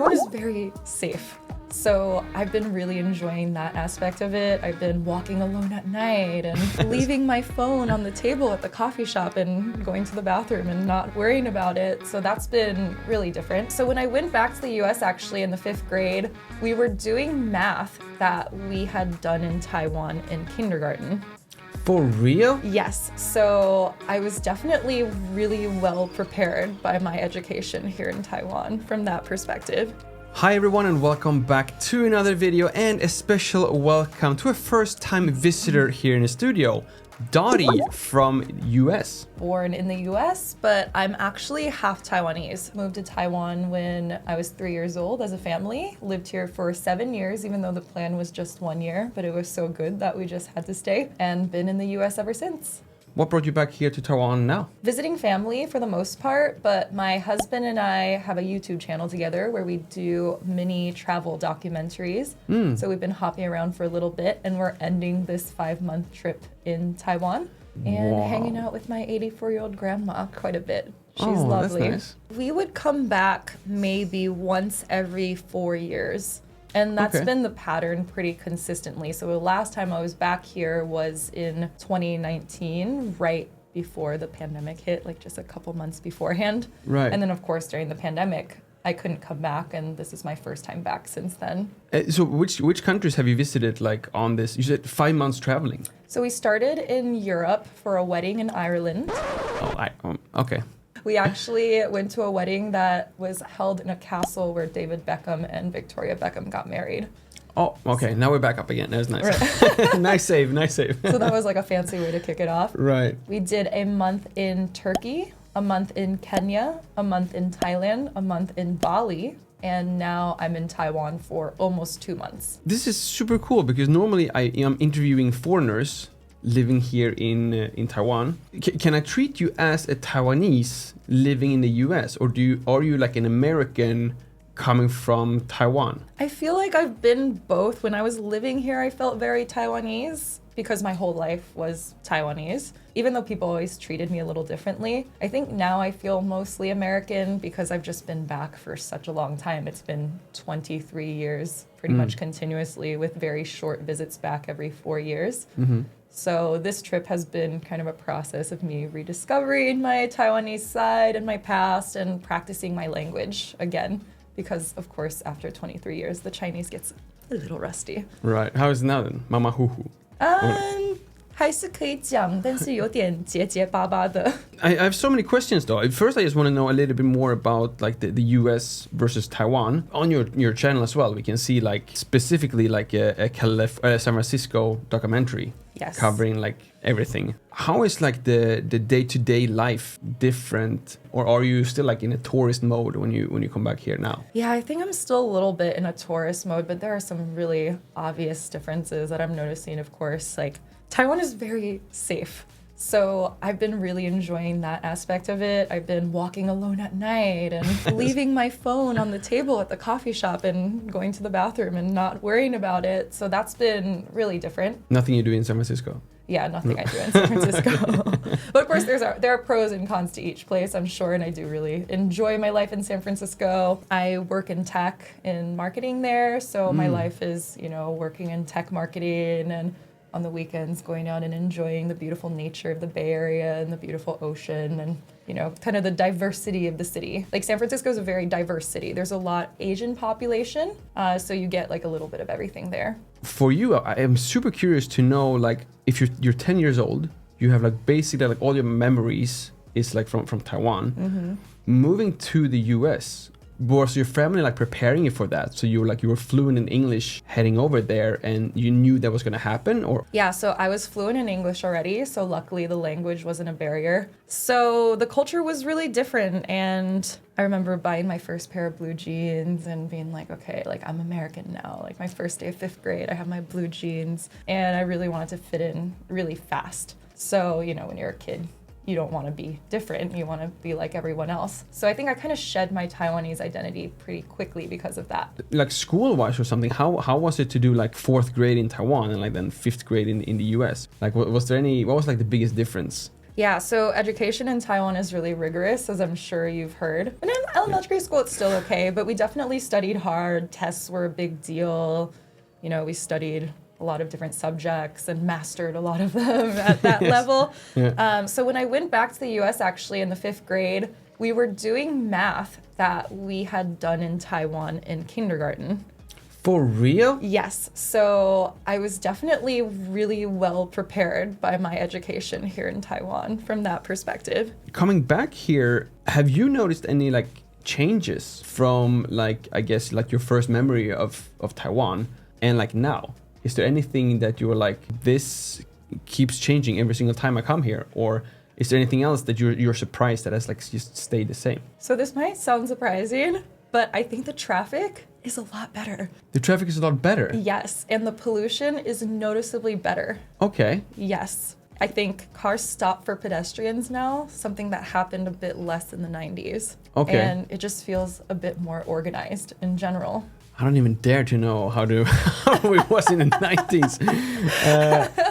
Taiwan is very safe. So I've been really enjoying that aspect of it. I've been walking alone at night and leaving my phone on the table at the coffee shop and going to the bathroom and not worrying about it. So that's been really different. So when I went back to the US actually in the 5th grade, we were doing math that we had done in Taiwan in kindergarten. For real? Yes, so I was definitely really well prepared by my education here in Taiwan from that perspective. Hi everyone and welcome back to another video and a special welcome to a first-time visitor here in the studio, Dottie from US. Born in the US, but I'm actually half Taiwanese. Moved to Taiwan when I was 3 years old as a family. Lived here for 7 years, even though the plan was just 1 year, but it was so good that we just had to stay and been in the US ever since. What brought you back here to Taiwan now? Visiting family for the most part, but my husband and I have a YouTube channel together where we do mini travel documentaries. So we've been hopping around for a little bit and we're ending this 5-month trip in Taiwan and hanging out with my 84-year-old grandma quite a bit. She's lovely. That's nice. We would come back maybe once every 4 years. And that's been the pattern pretty consistently. So the last time I was back here was in 2019, right before the pandemic hit, like just a couple months beforehand. Right. And then of course during the pandemic, I couldn't come back, and this is my first time back since then. So which countries have you visited like on this? You said 5 months traveling. So we started in Europe for a wedding in Ireland. Okay. We actually went to a wedding that was held in a castle where David Beckham and Victoria Beckham got married. Oh, okay. Now we're back up again. That's nice. Right. Nice save. So that was like a fancy way to kick it off. Right. We did a month in Turkey, a month in Kenya, a month in Thailand, a month in Bali, and now I'm in Taiwan for almost 2 months. This is super cool because normally I am interviewing foreigners living here in Taiwan. Can I treat you as a Taiwanese living in the US, or are you like an American coming from Taiwan? I feel like I've been both. When I was living here, I felt very Taiwanese because my whole life was Taiwanese, even though people always treated me a little differently. I think now I feel mostly American because I've just been back for such a long time. It's been 23 years, pretty much continuously, with very short visits back every 4 years. So this trip has been kind of a process of me rediscovering my Taiwanese side and my past and practicing my language again. Because, of course, after 23 years, the Chinese gets a little rusty. Right. How is it now then? Mama Huhu. 还是可以讲，但是有点结结巴巴的。I have so many questions though. First, I just want to know a little bit more about like the US versus Taiwan. On your channel as well, we can see like specifically like a San Francisco documentary. Yes. Covering like everything. How is like the day-to-day life different, or are you still like in a tourist mode when you come back here now? Yeah, I think I'm still a little bit in a tourist mode, but there are some really obvious differences that I'm noticing, of course. Like Taiwan is very safe. So I've been really enjoying that aspect of it. I've been walking alone at night and leaving my phone on the table at the coffee shop and going to the bathroom and not worrying about it. So that's been really different. Nothing you do in San Francisco? Yeah, nothing I do in San Francisco. But of course, there are pros and cons to each place, I'm sure, and I do really enjoy my life in San Francisco. I work in tech, in marketing there, so my life is, working in tech marketing and on the weekends going out and enjoying the beautiful nature of the Bay Area and the beautiful ocean and, kind of the diversity of the city. Like San Francisco is a very diverse city. There's a lot Asian population, so you get like a little bit of everything there. For you, I am super curious to know, like, if you're 10 years old, you have like basically like all your memories is like from Taiwan. Moving to the US, was your family like preparing you for that? So you were fluent in English heading over there and you knew that was going to happen, or? Yeah, so I was fluent in English already, so luckily the language wasn't a barrier. So the culture was really different, and I remember buying my first pair of blue jeans and being like, okay, like I'm American now. Like my first day of 5th grade, I have my blue jeans and I really wanted to fit in really fast. So, when you're a kid, you don't want to be different. You want to be like everyone else. So I think I kind of shed my Taiwanese identity pretty quickly because of that. Like school-wise or something, how was it to do like 4th grade in Taiwan and like then 5th grade in the US? Like what was like the biggest difference? Yeah, so education in Taiwan is really rigorous, as I'm sure you've heard. And in elementary school, it's still okay, but we definitely studied hard. Tests were a big deal. You know, we studied a lot of different subjects and mastered a lot of them at that level. Yeah. So when I went back to the US, actually, in the 5th grade, we were doing math that we had done in Taiwan in kindergarten. For real? Yes. So I was definitely really well prepared by my education here in Taiwan from that perspective. Coming back here, have you noticed any like changes from like, I guess, like your first memory of Taiwan and like now? Is there anything that you were like, this keeps changing every single time I come here? Or is there anything else that you're surprised that has like just stayed the same? So this might sound surprising, but I think the traffic is a lot better. The traffic is a lot better? Yes, and the pollution is noticeably better. Okay. Yes. I think cars stop for pedestrians now, something that happened a bit less in the 90s. Okay. And it just feels a bit more organized in general. I don't even dare to know how it was in the 90s.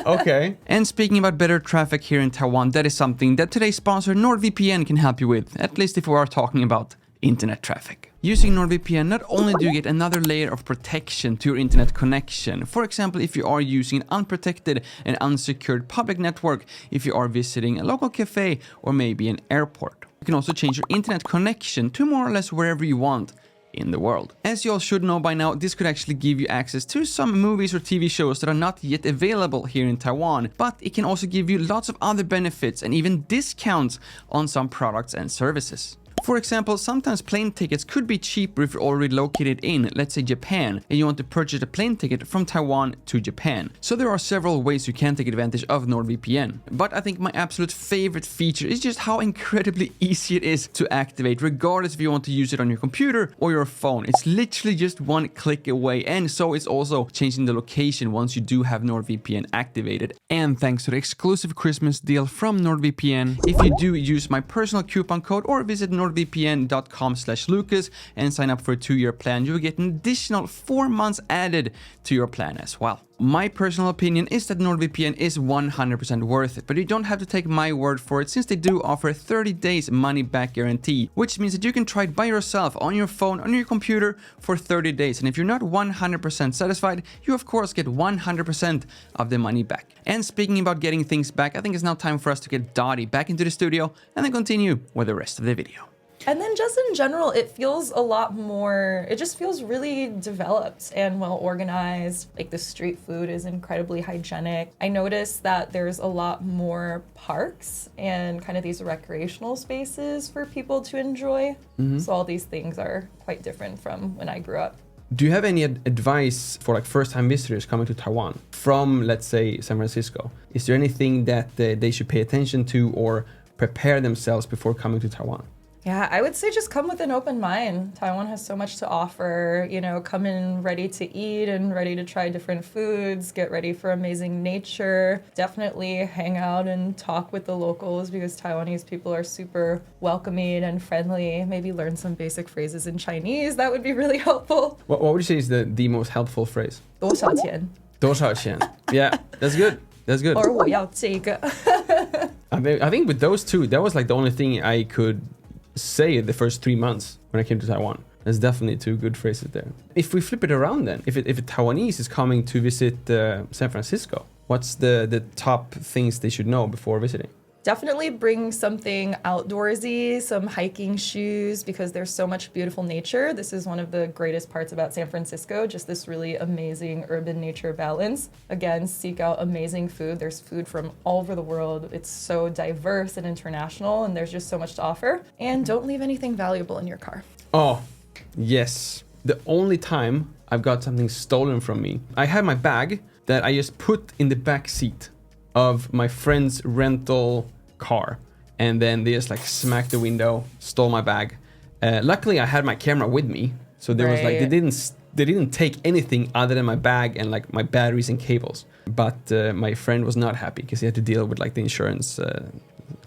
Okay. And speaking about better traffic here in Taiwan, that is something that today's sponsor NordVPN can help you with, at least if we are talking about internet traffic. Using NordVPN, not only do you get another layer of protection to your internet connection, for example, if you are using an unprotected and unsecured public network, if you are visiting a local cafe or maybe an airport. You can also change your internet connection to more or less wherever you want in the world. As you all should know by now, this could actually give you access to some movies or TV shows that are not yet available here in Taiwan, but it can also give you lots of other benefits and even discounts on some products and services. For example, sometimes plane tickets could be cheaper if you're already located in, let's say, Japan, and you want to purchase a plane ticket from Taiwan to Japan. So there are several ways you can take advantage of NordVPN. But I think my absolute favorite feature is just how incredibly easy it is to activate, regardless if you want to use it on your computer or your phone. It's literally just one click away, and so it's also changing the location once you do have NordVPN activated. And thanks to the exclusive Christmas deal from NordVPN, if you do use my personal coupon code or visit nordvpn.com/Lukas and sign up for a 2-year plan, you will get an additional 4 months added to your plan as well. My personal opinion is that NordVPN is 100% worth it, but you don't have to take my word for it since they do offer a 30 days money back guarantee, which means that you can try it by yourself on your phone, on your computer for 30 days. And if you're not 100% satisfied, you of course get 100% of the money back. And speaking about getting things back, I think it's now time for us to get Dottie back into the studio and then continue with the rest of the video. And then just in general, it feels a lot more, it just feels really developed and well organized. Like the street food is incredibly hygienic. I noticed that there's a lot more parks and kind of these recreational spaces for people to enjoy. So all these things are quite different from when I grew up. Do you have any advice for like first-time visitors coming to Taiwan from, let's say, San Francisco? Is there anything that they should pay attention to or prepare themselves before coming to Taiwan? Yeah, I would say just come with an open mind. Taiwan has so much to offer, you know, come in ready to eat and ready to try different foods, get ready for amazing nature. Definitely hang out and talk with the locals because Taiwanese people are super welcoming and friendly. Maybe learn some basic phrases in Chinese. That would be really helpful. What would you say is the most helpful phrase? 多少钱? 多少钱? Yeah, that's good. That's good. Or 我要这个. I think with those two, that was like the only thing I could say the first 3 months when I came to Taiwan. There's definitely 2 good phrases there. If we flip it around then, if a Taiwanese is coming to visit San Francisco, what's the top things they should know before visiting? Definitely bring something outdoorsy, some hiking shoes, because there's so much beautiful nature. This is one of the greatest parts about San Francisco, just this really amazing urban nature balance. Again, seek out amazing food. There's food from all over the world. It's so diverse and international, and there's just so much to offer. And don't leave anything valuable in your car. Oh, yes. The only time I've got something stolen from me, I had my bag that I just put in the back seat of my friend's rental car, and then they just like smacked the window, stole my bag. Luckily I had my camera with me, so there was like they didn't take anything other than my bag and like my batteries and cables. But my friend was not happy because he had to deal with like the insurance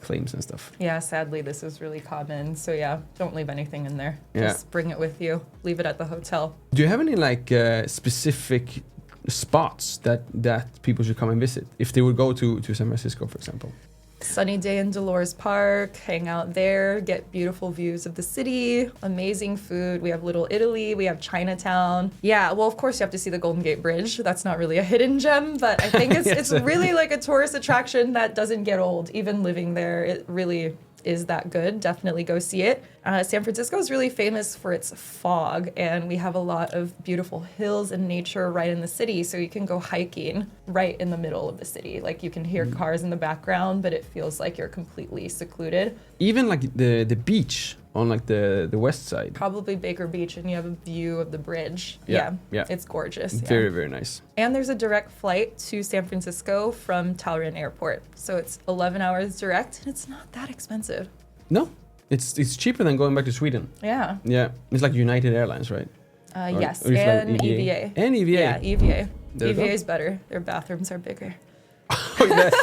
claims and stuff. Yeah, sadly this is really common. So yeah, don't leave anything in there. Yeah. Just bring it with you. Leave it at the hotel. Do you have any like specific spots that people should come and visit if they would go to San Francisco, for example? Sunny day in Dolores Park, hang out there, get beautiful views of the city, amazing food. We have Little Italy, we have Chinatown. Yeah, well, of course you have to see the Golden Gate Bridge. That's not really a hidden gem, but I think it's really like a tourist attraction that doesn't get old. Even living there, it really is that good. Definitely go see it. San Francisco is really famous for its fog, and we have a lot of beautiful hills and nature right in the city, so you can go hiking right in the middle of the city. Like you can hear cars in the background, but it feels like you're completely secluded. Even like the beach on like the west side. Probably Baker Beach, and you have a view of the bridge. Yeah. It's gorgeous. Very, very nice. And there's a direct flight to San Francisco from Taoyuan Airport. So it's 11 hours direct, and it's not that expensive. No, it's cheaper than going back to Sweden. Yeah. Yeah, it's like United Airlines, right? Yes, or it's like and EVA. And EVA. Yeah, EVA. There you go. EVA is better. Their bathrooms are bigger.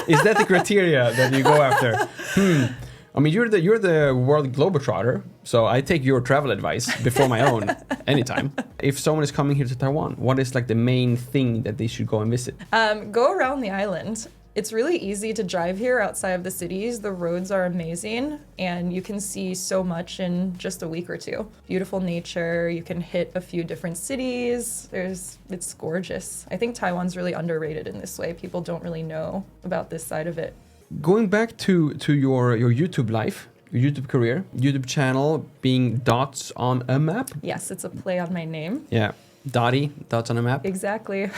Is that the criteria that you go after? I mean, you're the world globetrotter, so I take your travel advice before my own anytime. If someone is coming here to Taiwan, what is like the main thing that they should go and visit? Go around the island. It's really easy to drive here outside of the cities. The roads are amazing, and you can see so much in just a week or two. Beautiful nature. You can hit a few different cities. It's gorgeous. I think Taiwan's really underrated in this way. People don't really know about this side of it. Going back to your YouTube life, your YouTube career, YouTube channel being dots on a map. Yes, it's a play on my name. Yeah, dots on a map. Exactly.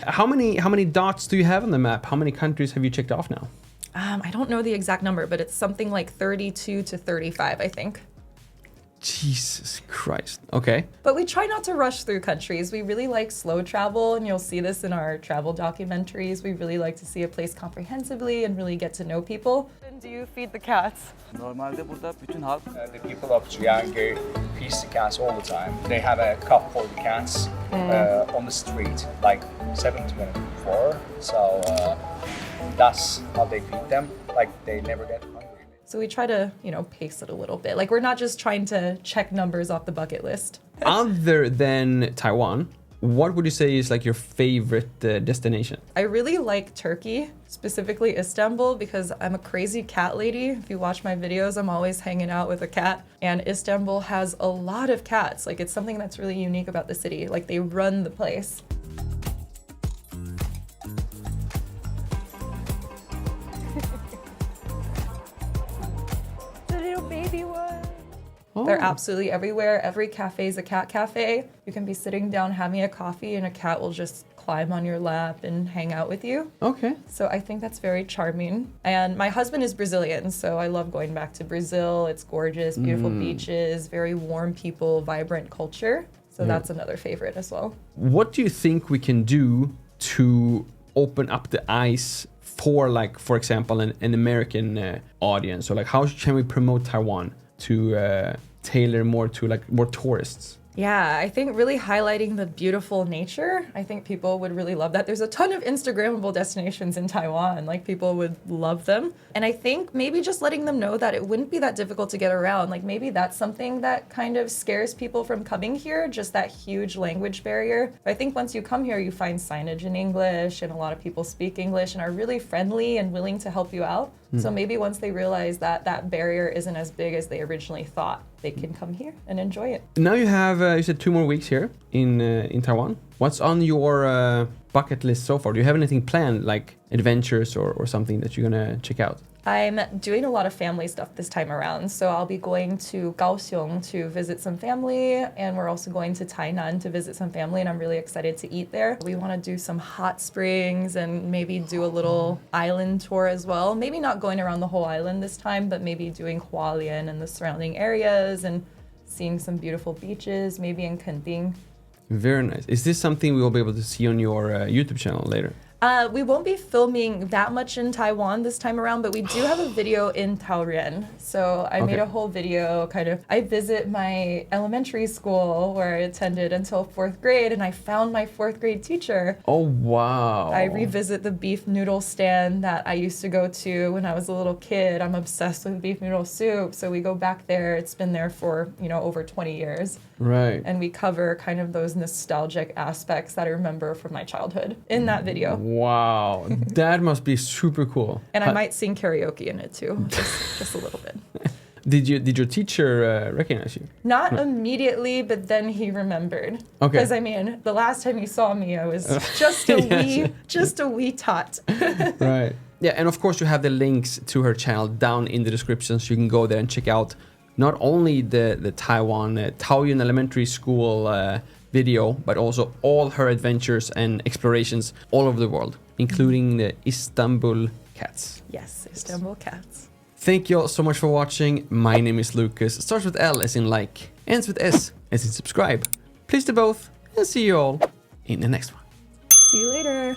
How many dots do you have on the map? How many countries have you checked off now? I don't know the exact number, but it's something like 32 to 35, I think. Jesus Christ. Okay. But we try not to rush through countries. We really like slow travel, and you'll see this in our travel documentaries. We really like to see a place comprehensively and really get to know people. And do you feed the cats? Normalde burada bütün halk The people of Zhongxiao feed the cats all the time. They have a cup for the cats on the street, like 7/24. So that's how they feed them. Like they never get hungry. So we try to, pace it a little bit. Like we're not just trying to check numbers off the bucket list. Other than Taiwan, what would you say is like your favorite destination? I really like Turkey, specifically Istanbul, because I'm a crazy cat lady. If you watch my videos, I'm always hanging out with a cat. And Istanbul has a lot of cats. Like it's something that's really unique about the city. Like they run the place. They're absolutely everywhere. Every cafe is a cat cafe. You can be sitting down having a coffee and a cat will just climb on your lap and hang out with you. Okay. So I think that's very charming. And my husband is Brazilian, so I love going back to Brazil. It's gorgeous, beautiful beaches, very warm people, vibrant culture. So that's another favorite as well. What do you think we can do to open up the eyes for, like, for example, an American audience? So like, how can we promote Taiwan to tailor more to like more tourists? Yeah, I think really highlighting the beautiful nature. I think people would really love that. There's a ton of Instagrammable destinations in Taiwan. Like people would love them. And I think maybe just letting them know that it wouldn't be that difficult to get around. Like maybe that's something that kind of scares people from coming here, just that huge language barrier. But I think once you come here, you find signage in English and a lot of people speak English and are really friendly and willing to help you out. So maybe once they realize that that barrier isn't as big as they originally thought, they can come here and enjoy it. Now you have, you said 2 more weeks here in Taiwan. What's on your bucket list so far? Do you have anything planned, like adventures or something that you're gonna check out? I'm doing a lot of family stuff this time around. So I'll be going to Kaohsiung to visit some family, and we're also going to Tainan to visit some family, and I'm really excited to eat there. We want to do some hot springs and maybe do a little island tour as well. Maybe not going around the whole island this time, but maybe doing Hualien and the surrounding areas and seeing some beautiful beaches, maybe in Kenting. Very nice. Is this something we will be able to see on your YouTube channel later? We won't be filming that much in Taiwan this time around, but we do have a video in Taoyuan. So I made a whole video I visit my elementary school where I attended until 4th grade, and I found my 4th grade teacher. Oh, wow. I revisit the beef noodle stand that I used to go to when I was a little kid. I'm obsessed with beef noodle soup. So we go back there. It's been there for, over 20 years. Right. And we cover kind of those nostalgic aspects that I remember from my childhood in that video. Wow, that must be super cool. And I might sing karaoke in it too, just a little bit. Did your teacher recognize you? Not immediately, but then he remembered. Okay. Because I mean, the last time he saw me, I was just a wee tot. Right. Yeah, and of course you have the links to her channel down in the description, so you can go there and check out not only the Taiwan Taoyuan Elementary School video, but also all her adventures and explorations all over the world, including the Istanbul cats. Yes, Istanbul cats. Thank you all so much for watching. My name is Lukas. It starts with L as in like, ends with S as in subscribe. Please do both, and see you all in the next one. See you later.